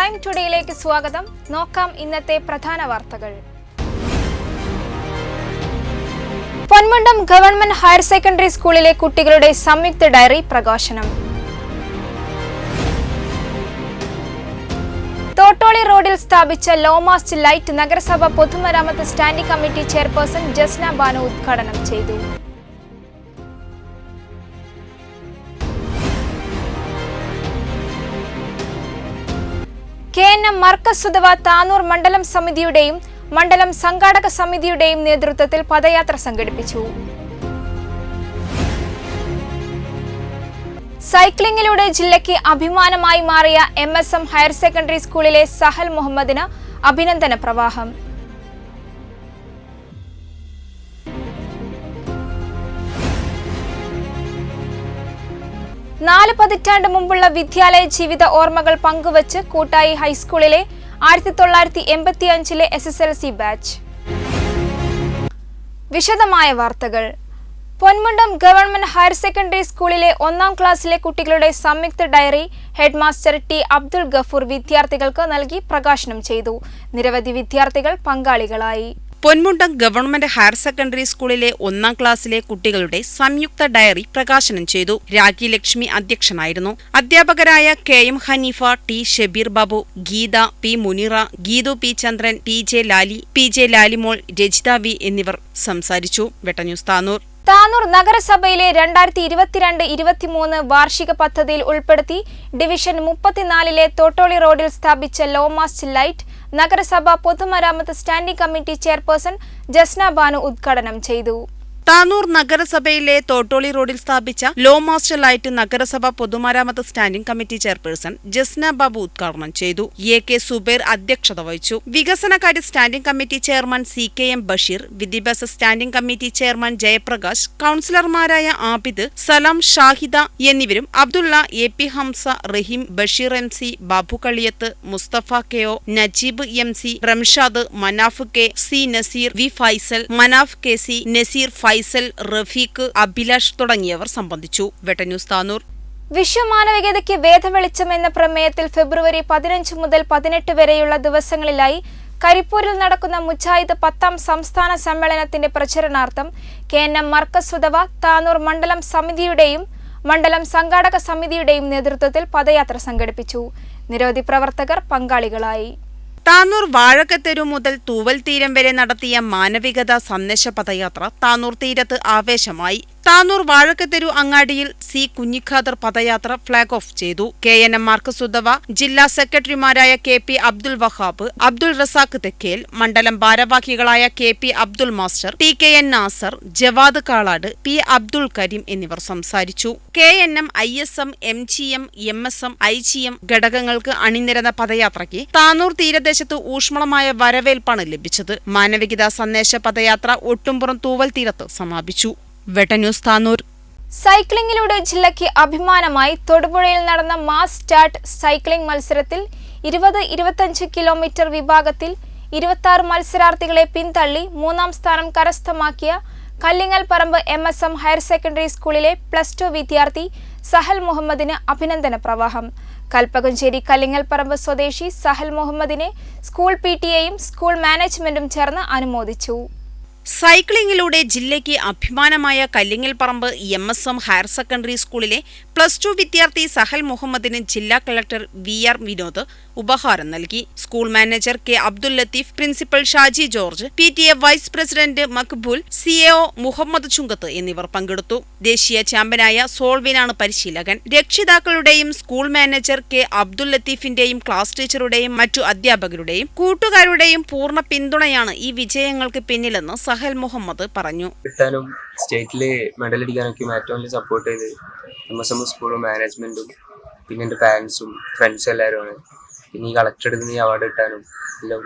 Prime ടുഡേയിലേക്ക് സ്വാഗതം. നോക്കാം ഇന്നത്തെ പ്രധാന വാർത്തകൾ. പൊന്മുണ്ടം ഗവൺമെന്റ് ഹയർ സെക്കൻഡറി സ്കൂളിലെ കുട്ടികളുടെ സംയുക്ത ഡയറി പ്രകാശനം. തോട്ടോളി റോഡിൽ സ്ഥാപിച്ച ലോമാസ്റ്റ് ലൈറ്റ് നഗരസഭ പൊതുമരാമത്ത് standing committee chairperson Jasna Banu ഉദ്ഘാടനം ചെയ്തു. KNM മർക്കസ് ഉദവ താനൂർ മണ്ഡലം സമിതിയുടെയും മണ്ഡലം സംഘാടക സമിതിയുടെയും നേതൃത്വത്തിൽ പദയാത്ര സംഘടിപ്പിച്ചു. സൈക്ലിംഗിലൂടെ ജില്ലയ്ക്ക് അഭിമാനമായി മാറിയ MSM ഹയർ സെക്കൻഡറി സ്കൂളിലെ സഹൽ മുഹമ്മദിന് അഭിനന്ദന പ്രവാഹം. നാല് പതിറ്റാണ്ട് മുമ്പുള്ള വിദ്യാലയ ജീവിത ഓർമ്മകൾ പങ്കുവച്ച് കൂട്ടായി ഹൈസ്കൂളിലെ 1985 SSLC ബാച്ച്. വിശദമായ വാർത്തകൾ. പൊന്മുണ്ടം ഗവൺമെന്റ് ഹയർ സെക്കൻഡറി സ്കൂളിലെ 1ാം ക്ലാസ്സിലെ കുട്ടികളുടെ സംയുക്ത diary head master T. Abdul Gafoor വിദ്യാർത്ഥികൾക്ക് നൽകി പ്രകാശനം ചെയ്തു. നിരവധി വിദ്യാർത്ഥികൾ പങ്കാളികളായി. പൊന്മുണ്ടം ഗവൺമെന്റ് ഹയർ സെക്കൻഡറി സ്കൂളിലെ 1ാം ക്ലാസ്സിലെ കുട്ടികളുടെ സംയുക്ത ഡയറി പ്രകാശനം ചെയ്തു. രാഖി ലക്ഷ്മി അധ്യക്ഷനായിരുന്നു. അധ്യാപകരായ KM Haneefa, T. Shabeer Babu, Geetha, P. Munira, Geethu P. ചന്ദ്രൻ, TJ Lali, PJ Lalimol, Rajitha V എന്നിവർ സംസാരിച്ചു. വെട്ടന്യൂസ് താനൂർ. താനൂർ നഗരസഭയിലെ 2022-23 വാർഷിക പദ്ധതിയിൽ ഉൾപ്പെടുത്തി ഡിവിഷൻ 34 തോട്ടോളി റോഡിൽ സ്ഥാപിച്ച ലോമാസ്റ്റ് ലൈറ്റ് നഗരസഭ പൊതുമരാമത്ത് standing committee chairperson Jasna Banu ഉദ്ഘാടനം ചെയ്തു. താനൂർ നഗരസഭയിലെ തോട്ടോളി റോഡിൽ സ്ഥാപിച്ച ലോമാസ്റ്റ് ലൈറ്റ് നഗരസഭ പൊതുമരാമത്ത് standing committee chairperson Jasna Babu ഉദ്ഘാടനം ചെയ്തു. AK സുബൈർ അധ്യക്ഷത വഹിച്ചു. വികസനകാര്യ standing committee chairman CKM Basheer, വിദ്യാഭ്യാസ സ്റ്റാൻഡിംഗ് കമ്മിറ്റി ചെയർമാൻ ജയപ്രകാശ്, കൌൺസിലർമാരായ ആബിദ്, സലാം, ഷാഹിദ എന്നിവരും അബ്ദുള്ള, AP ഹംസ, റഹീം, Basheer MC, Babu Kaliyath, Mustafa KO, Najeeb MC, Ramshad, Manaf K, C Naseer, V Faisal, Manaf KC, Naseer, Faisal, Rafeeq, Abhilash തുടങ്ങിയവർ സംബന്ധിച്ചു. വെട്ടന്യൂസ് താനൂർ. വിശ്വമാനവികതയ്ക്ക് വേദവെളിച്ചം എന്ന പ്രമേയത്തിൽ ഫെബ്രുവരി 15 മുതൽ 18 വരെയുള്ള ദിവസങ്ങളിലായി കരിപ്പൂരിൽ നടക്കുന്ന മുജാഹിദ് 10ാം സംസ്ഥാന സമ്മേളനത്തിന്റെ പ്രചരണാർത്ഥം KNM മർക്കസ് ഉദവ താനൂർ മണ്ഡലം സമിതിയുടെയും മണ്ഡലം സംഘാടക സമിതിയുടെയും നേതൃത്വത്തിൽ പദയാത്ര സംഘടിപ്പിച്ചു. നിരവധി പ്രവർത്തകർ പങ്കാളികളായി. താനൂർ വാഴക്കത്തെരു മുതൽ തൂവൽ തീരം വരെ നടത്തിയ മാനവികതാ സന്ദേശ പദയാത്ര താനൂർ തീരത്ത് ആവേശമായി. താനൂർ വാഴക്കത്തെരു അങ്ങാടിയിൽ C. കുഞ്ഞിഖാദർ പദയാത്ര ഫ്ളാഗ് ഓഫ് ചെയ്തു. KNM മർക്കസ് ഉദവ ജില്ലാ സെക്രട്ടറിമാരായ KP അബ്ദുൽ വഹാബ്, അബ്ദുൾ റസാഖ് തെക്കേൽ, മണ്ഡലം ഭാരവാഹികളായ KP Abdul master, TKN Nasar, Jawad Kalad, P. Abdul Kareem എന്നിവർ സംസാരിച്ചു. KNM, ISM, MGM, MSM, IGM ഘടകങ്ങൾക്ക് അണിനിരന്ന പദയാത്രയ്ക്ക് താനൂർ തീരദേശത്ത് ഊഷ്മളമായ വരവേൽപ്പാണ് ലഭിച്ചത്. മാനവികതാ സന്ദേശ പദയാത്ര ഒട്ടുംപുറം തൂവൽ തീരത്ത് സമാപിച്ചു. വെട്ടന്യൂസ് താനൂർ. സൈക്ലിംഗിലൂടെ ജില്ലയ്ക്ക് അഭിമാനമായി തൊടുപുഴയിൽ നടന്ന മാസ് സ്റ്റാർട്ട് സൈക്ലിംഗ് മത്സരത്തിൽ 20-25 കിലോമീറ്റർ വിഭാഗത്തിൽ 26 മത്സരാർത്ഥികളെ പിന്തള്ളി 3ാം സ്ഥാനം കരസ്ഥമാക്കിയ കല്ലിങ്ങൽ പറമ്പ് MSM ഹയർ സെക്കൻഡറി സ്കൂളിലെ +2 വിദ്യാർത്ഥി സഹൽ മുഹമ്മദിന് അഭിനന്ദന പ്രവാഹം. കൽപ്പകഞ്ചേരി കല്ലിങ്ങൽ പറമ്പ് സ്വദേശി സഹൽ മുഹമ്മദിനെ സ്കൂൾ PTA-യും സ്കൂൾ മാനേജ്മെന്റും ചേർന്ന് അനുമോദിച്ചു. സൈക്ലിംഗിലൂടെ ജില്ലയ്ക്ക് അഭിമാനമായ കല്ലിങ്ങൽ പറമ്പ് MSM ഹയർ സെക്കൻഡറി സ്കൂളിലെ +2 വിദ്യാർത്ഥി സഹൽ മുഹമ്മദിന് ജില്ലാ കളക്ടർ VR വിനോദ് ഉപഹാരം നൽകി. School manager K. Abdul Latheef, principal Shaji George, PTA vice president Maqbool, CAO Muhammad Chungath എന്നിവർ പങ്കെടുത്തു. ദേശീയ ചാമ്പ്യനായ സോൾവിനാണ് പരിശീലകൻ. രക്ഷിതാക്കളുടെയും സ്കൂൾ മാനേജർ K. അബ്ദുൽ ലത്തീഫിന്റെയും ക്ലാസ് ടീച്ചറുടെയും മറ്റു അധ്യാപകരുടെയും കൂട്ടുകാരുടെയും പൂർണ്ണ പിന്തുണയാണ് ഈ വിജയങ്ങൾക്ക് പിന്നിലെന്ന് സഹൽ മുഹമ്മദ് പറഞ്ഞു. സ്റ്റേറ്റില് മെഡൽ അടിക്കാനൊക്കെ ഏറ്റവും വലിയ സപ്പോർട്ട് ചെയ്ത് MSM സ്കൂളും മാനേജ്മെന്റും പിന്നെ എൻ്റെ പാരൻസും ഫ്രണ്ട്സും എല്ലാവരുമാണ്. പിന്നെ ഈ കളക്ടർ എടുക്കുന്ന ഈ അവാർഡ് കിട്ടാനും എല്ലാം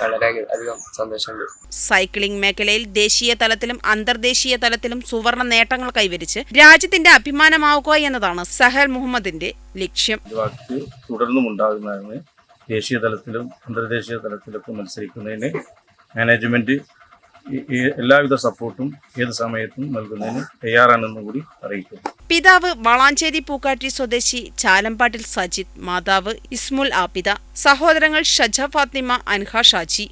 വളരെ അധികം സന്തോഷമുണ്ട്. സൈക്ലിംഗ് മേഖലയിൽ ദേശീയ തലത്തിലും അന്തർദേശീയ തലത്തിലും സുവർണ നേട്ടങ്ങൾ കൈവരിച്ച് രാജ്യത്തിന്റെ അഭിമാനമാവുക എന്നതാണ് സഹൽ മുഹമ്മദിന്റെ ലക്ഷ്യം. തുടർന്നും ഉണ്ടാകുന്നതാണ്. ദേശീയ തലത്തിലും അന്തർദേശീയ തലത്തിലൊക്കെ മത്സരിക്കുന്നതിന് മാനേജ്മെന്റ് എല്ലാവിധ സപ്പോർട്ടും ഏത് സമയത്തും നൽകുന്നതിന് തയ്യാറാണെന്നും കൂടി അറിയിക്കുന്നു. പിതാവ് വളാഞ്ചേരി പൂക്കാട്ടി സ്വദേശി ചാലമ്പാട്ടിൽ സജിത്, മാതാവ് ഇസ്മുൽ ആബിദ, സഹോദരങ്ങൾ ഷജ ഫാത്തിമ, അൻഹ ഷാജി.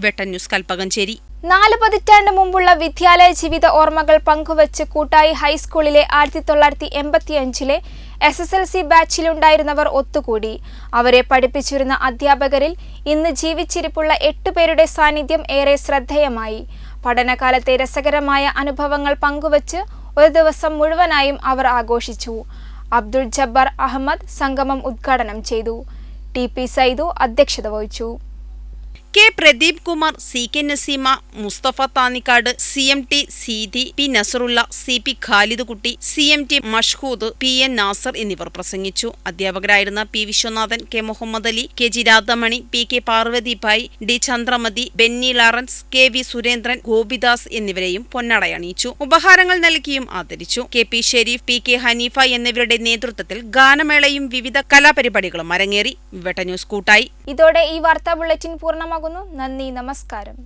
വെട്ടൻ ന്യൂസ്, കൽപ്പകഞ്ചേരി. 4 പതിറ്റാണ്ട് മുമ്പുള്ള വിദ്യാലയ ജീവിത ഓർമ്മകൾ പങ്കുവച്ച് കൂട്ടായി ഹൈസ്കൂളിലെ 1985-ലെ SSLC ബാച്ചിലുണ്ടായിരുന്നവർ ഒത്തുകൂടി. അവരെ പഠിപ്പിച്ചിരുന്ന അധ്യാപകരിൽ ഇന്ന് ജീവിച്ചിരിപ്പുള്ള 8 പേരുടെ സാന്നിധ്യം ഏറെ ശ്രദ്ധേയമായി. പഠനകാലത്തെ രസകരമായ അനുഭവങ്ങൾ പങ്കുവച്ച് ഒരു ദിവസം മുഴുവനായും അവർ ആഘോഷിച്ചു. അബ്ദുൾ ജബ്ബാർ അഹമ്മദ് സംഗമം ഉദ്ഘാടനം ചെയ്തു. TP സൈദു അധ്യക്ഷത വഹിച്ചു. K Pradeep Kumar, CK Naseema, Mustafa Thannikkad, CMT Seethi, P Nasarulla, CP Khalid Kutty, CMT Mashhood, PN Nasar എന്നിവർ പ്രസംഗിച്ചു. അധ്യാപകരായിരുന്ന P Viswanathan, K Muhammad Ali, KG Radhamani, PK Parvathibai, D Chandramathi, Benny ലാറൻസ്, KV Surendran, Gopidas എന്നിവരെയും പൊന്നാടയണിയിച്ചു. ഉപഹാരങ്ങൾ നൽകിയും ആദരിച്ചു. KP ഷെരീഫ്, PK ഹനീഫ എന്നിവരുടെ നേതൃത്വത്തിൽ ഗാനമേളയും വിവിധ കലാപരിപാടികളും അരങ്ങേറി. വെട്ട ന്യൂസ് കൂട്ടായി. ഇതോടെ ഈ വാർത്താ ബുള്ളറ്റിൻ പൂർണ്ണമാകുന്നു. നന്ദി, നമസ്കാരം.